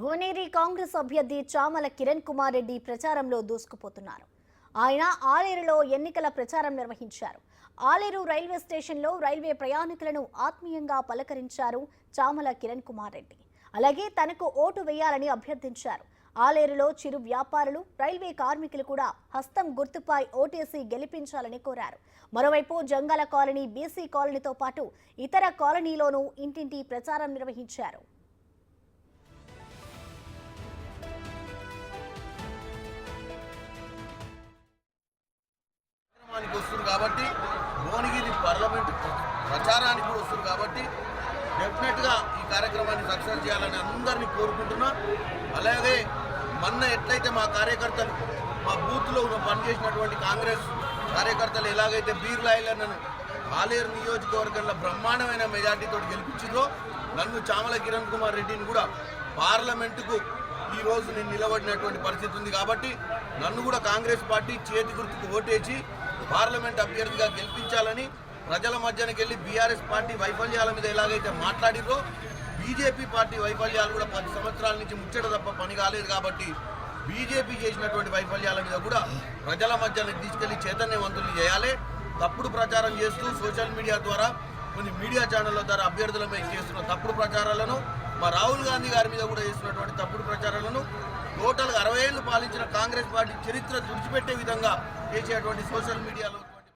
భువనేరి కాంగ్రెస్ అభ్యర్థి చామల కిరణ్ కుమార్ రెడ్డి ప్రచారంలో దూసుకుపోతున్నారు. ఆయన ఆలేరులో ఎన్నికల ప్రచారం నిర్వహించారు. ఆలేరు రైల్వే స్టేషన్లో రైల్వే ప్రయాణికులను ఆత్మీయంగా పలకరించారు చామల కిరణ్ కుమార్ రెడ్డి. అలాగే తనకు ఓటు వేయాలని అభ్యర్థించారు. ఆలేరులో చిరు వ్యాపారులు, రైల్వే కార్మికులు కూడా హస్తం గుర్తుపై ఓటేసి గెలిపించాలని కోరారు. మరోవైపు జంగాల కాలనీ, బీసీ కాలనీతో పాటు ఇతర కాలనీలోనూ ఇంటింటి ప్రచారం నిర్వహించారు. వస్తుంది కాబట్టి భువనగిరి పార్లమెంట్ ప్రచారానికి కూడా వస్తుంది కాబట్టి డెఫినెట్గా ఈ కార్యక్రమాన్ని సక్సెస్ చేయాలని అందరినీ కోరుకుంటున్నా. అలాగే మొన్న ఎట్లయితే మా కార్యకర్తలు మా బూత్లో పనిచేసినటువంటి కాంగ్రెస్ కార్యకర్తలు ఎలాగైతే బీర్లాయిలను ఆలేరు నియోజకవర్గంలో బ్రహ్మాండమైన మెజార్టీతో గెలిపించిందో, నన్ను చామల కిరణ్ కుమార్ రెడ్డిని కూడా పార్లమెంటుకు ఈరోజు నేను నిలబడినటువంటి పరిస్థితి ఉంది. కాబట్టి నన్ను కూడా కాంగ్రెస్ పార్టీ చేతి గుర్తుకు ఓటేసి పార్లమెంట్ అభ్యర్థిగా గెలిపించాలని ప్రజల మధ్యనకి వెళ్ళి బీఆర్ఎస్ పార్టీ వైఫల్యాల మీద ఎలాగైతే మాట్లాడిరో, బీజేపీ పార్టీ వైఫల్యాలు కూడా 10 సంవత్సరాల నుంచి ముచ్చట తప్ప పని కాలేదు. కాబట్టి బీజేపీ చేసినటువంటి వైఫల్యాల మీద కూడా ప్రజల మధ్యన తీసుకెళ్లి చైతన్యవంతులు చేయాలి. తప్పుడు ప్రచారం చేస్తూ సోషల్ మీడియా ద్వారా, కొన్ని మీడియా ఛానళ్ల ద్వారా అభ్యర్థుల మీద చేస్తున్న తప్పుడు ప్రచారాలను, మా రాహుల్ గాంధీ గారి మీద కూడా చేస్తున్నటువంటి తప్పుడు ప్రచారాలను, టోటల్గా 60 ఏళ్లు పాలించిన కాంగ్రెస్ పార్టీ చరిత్ర తుడిచిపెట్టే విధంగా చేసేటువంటి సోషల్ మీడియాలో